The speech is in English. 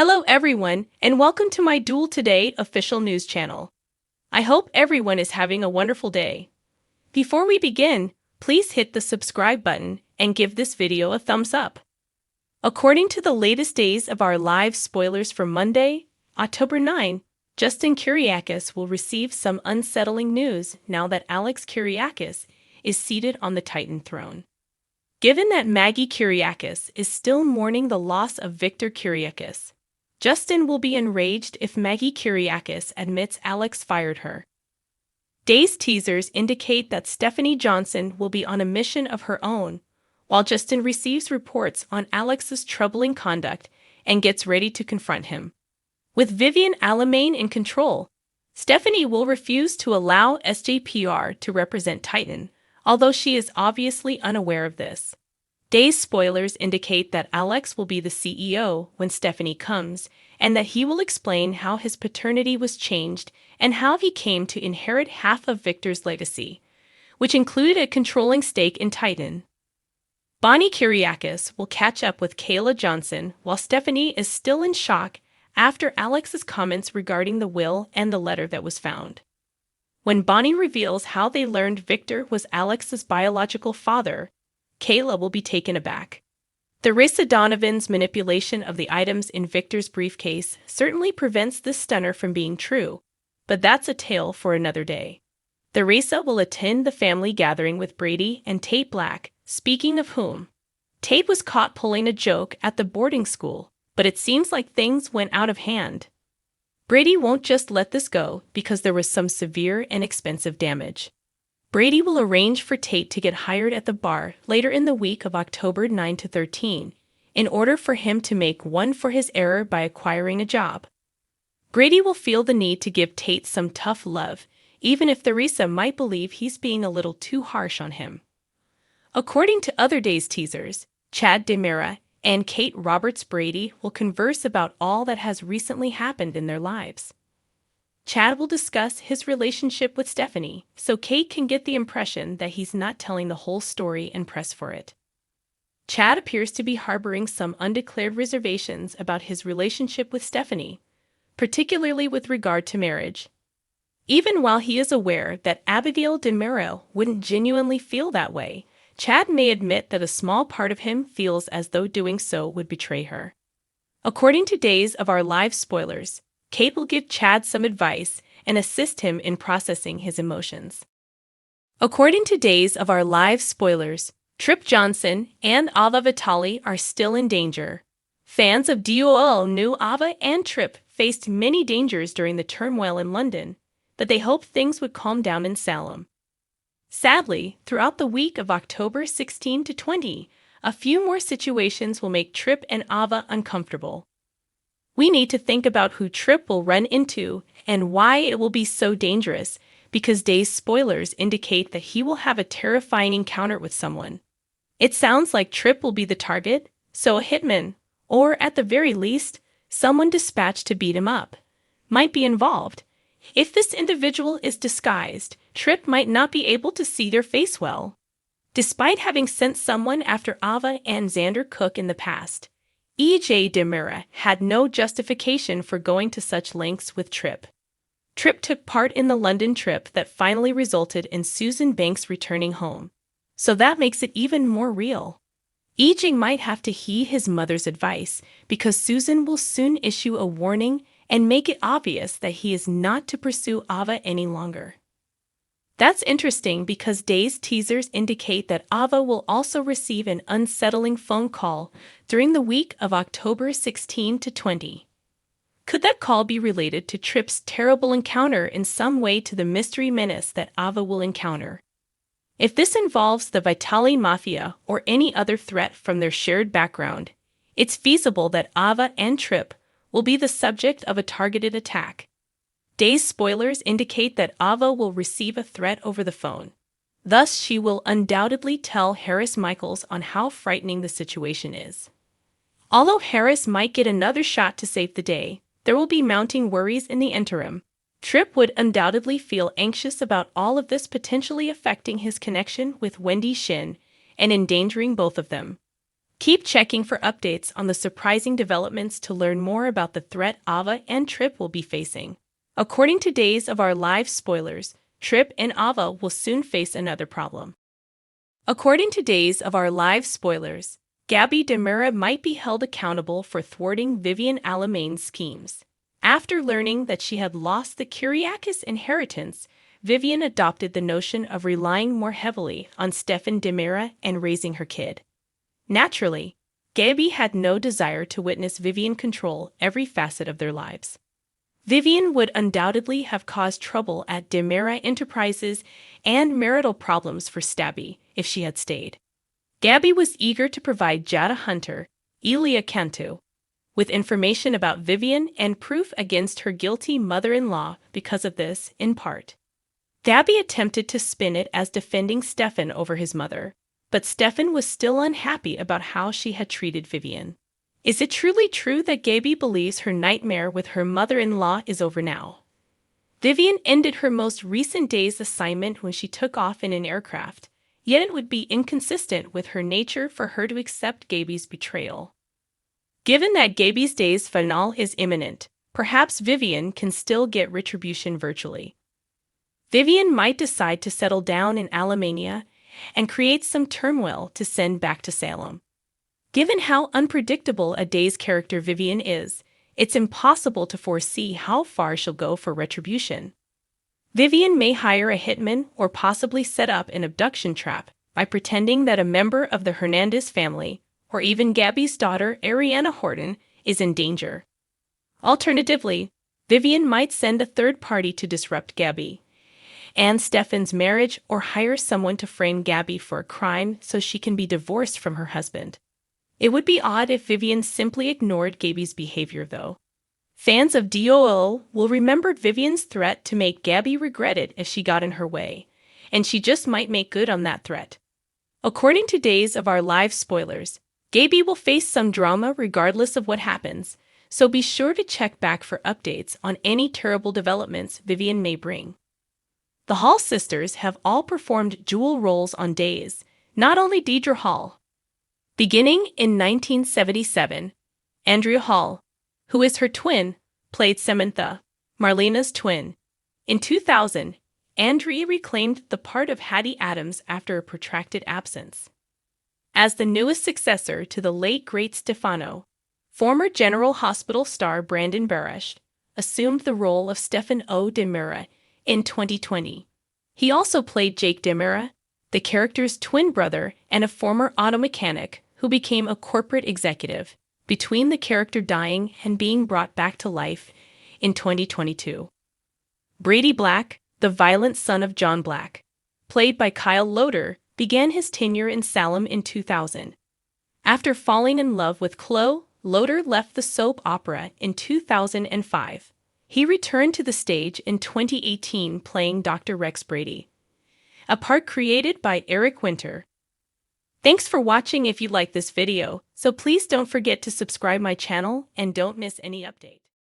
Hello everyone, and welcome to my Duel Today official news channel. I hope everyone is having a wonderful day. Before we begin, please hit the subscribe button and give this video a thumbs up. According to the latest days of our live spoilers for Monday, October 9, Justin Kyriakis will receive some unsettling news now that Alex Kyriakis is seated on the Titan throne. Given that Maggie Kyriakis is still mourning the loss of Victor Kyriakis, Justin will be enraged if Maggie Kyriakis admits Alex fired her. Day's teasers indicate that Stephanie Johnson will be on a mission of her own, while Justin receives reports on Alex's troubling conduct and gets ready to confront him. With Vivian Alamain in control, Stephanie will refuse to allow SJPR to represent Titan, although she is obviously unaware of this. Day's spoilers indicate that Alex will be the CEO when Stephanie comes, and that he will explain how his paternity was changed and how he came to inherit half of Victor's legacy, which included a controlling stake in Titan. Bonnie Kyriakis will catch up with Kayla Johnson while Stephanie is still in shock after Alex's comments regarding the will and the letter that was found. When Bonnie reveals how they learned Victor was Alex's biological father, Kayla will be taken aback. Theresa Donovan's manipulation of the items in Victor's briefcase certainly prevents this stunner from being true, but that's a tale for another day. Theresa will attend the family gathering with Brady and Tate Black, speaking of whom. Tate was caught pulling a joke at the boarding school, but it seems like things went out of hand. Brady won't just let this go because there was some severe and expensive damage. Brady will arrange for Tate to get hired at the bar later in the week of October 9 to 13, in order for him to make one for his error by acquiring a job. Brady will feel the need to give Tate some tough love, even if Theresa might believe he's being a little too harsh on him. According to other days' teasers, Chad DeMera and Kate Roberts Brady will converse about all that has recently happened in their lives. Chad will discuss his relationship with Stephanie, so Kate can get the impression that he's not telling the whole story and press for it. Chad appears to be harboring some undeclared reservations about his relationship with Stephanie, particularly with regard to marriage. Even while he is aware that Abigail DeMero wouldn't genuinely feel that way, Chad may admit that a small part of him feels as though doing so would betray her. According to days of our live spoilers, Kate will give Chad some advice and assist him in processing his emotions. According to days of our live spoilers, Trip Johnson and Ava Vitali are still in danger. Fans of DOL knew Ava and Trip faced many dangers during the turmoil in London, but they hoped things would calm down in Salem. Sadly, throughout the week of October 16 to 20, a few more situations will make Trip and Ava uncomfortable. We need to think about who Trip will run into and why it will be so dangerous, because Day's spoilers indicate that he will have a terrifying encounter with someone. It sounds like Trip will be the target, so a hitman, or at the very least, someone dispatched to beat him up, might be involved. If this individual is disguised, Trip might not be able to see their face well. Despite having sent someone after Ava and Xander Cook in the past, E.J. DeMera had no justification for going to such lengths with Trip. Trip took part in the London trip that finally resulted in Susan Banks returning home, so that makes it even more real. E.J. might have to heed his mother's advice because Susan will soon issue a warning and make it obvious that he is not to pursue Ava any longer. That's interesting because Day's teasers indicate that Ava will also receive an unsettling phone call during the week of October 16 to 20. Could that call be related to Trip's terrible encounter in some way to the mystery menace that Ava will encounter? If this involves the Vitali Mafia or any other threat from their shared background, it's feasible that Ava and Trip will be the subject of a targeted attack. Day's spoilers indicate that Ava will receive a threat over the phone. Thus, she will undoubtedly tell Harris Michaels on how frightening the situation is. Although Harris might get another shot to save the day, there will be mounting worries in the interim. Trip would undoubtedly feel anxious about all of this potentially affecting his connection with Wendy Shin and endangering both of them. Keep checking for updates on the surprising developments to learn more about the threat Ava and Trip will be facing. According to Days of Our Lives spoilers, Trip and Ava will soon face another problem. According to Days of Our Lives spoilers, Gabby DeMura might be held accountable for thwarting Vivian Alamaine's schemes. After learning that she had lost the Kyriakis inheritance, Vivian adopted the notion of relying more heavily on Stefan DeMura and raising her kid. Naturally, Gabby had no desire to witness Vivian control every facet of their lives. Vivian would undoubtedly have caused trouble at DeMura Enterprises and marital problems for Stabby if she had stayed. Gabby was eager to provide Jada Hunter, Elia Cantu, with information about Vivian and proof against her guilty mother-in-law because of this, in part. Gabby attempted to spin it as defending Stefan over his mother, but Stefan was still unhappy about how she had treated Vivian. Is it truly true that Gabby believes her nightmare with her mother-in-law is over now? Vivian ended her most recent day's assignment when she took off in an aircraft, yet it would be inconsistent with her nature for her to accept Gabby's betrayal. Given that Gabby's day's finale is imminent, perhaps Vivian can still get retribution virtually. Vivian might decide to settle down in Alamania and create some turmoil to send back to Salem. Given how unpredictable a Day's character Vivian is, it's impossible to foresee how far she'll go for retribution. Vivian may hire a hitman or possibly set up an abduction trap by pretending that a member of the Hernandez family, or even Gabby's daughter Ariana Horton, is in danger. Alternatively, Vivian might send a third party to disrupt Gabby and Stefan's marriage or hire someone to frame Gabby for a crime so she can be divorced from her husband. It would be odd if Vivian simply ignored Gabby's behavior, though. Fans of DOL will remember Vivian's threat to make Gabby regret it if she got in her way, and she just might make good on that threat. According to Days of Our Lives spoilers, Gabby will face some drama regardless of what happens, so be sure to check back for updates on any terrible developments Vivian may bring. The Hall sisters have all performed dual roles on Days, not only Deidre Hall. Beginning in 1977, Andrea Hall, who is her twin, played Samantha, Marlena's twin. In 2000, Andrea reclaimed the part of Hattie Adams after a protracted absence. As the newest successor to the late great Stefano, former General Hospital star Brandon Barash assumed the role of Stefan O. DeMura in 2020. He also played Jake DeMura, the character's twin brother and a former auto mechanic who became a corporate executive, between the character dying and being brought back to life in 2022. Brady Black, the violent son of John Black, played by Kyle Loder, began his tenure in Salem in 2000. After falling in love with Chloe, Loder left the soap opera in 2005. He returned to the stage in 2018 playing Dr. Rex Brady, a part created by Eric Winter. Thanks for watching. If you like this video, so please don't forget to subscribe my channel and don't miss any update.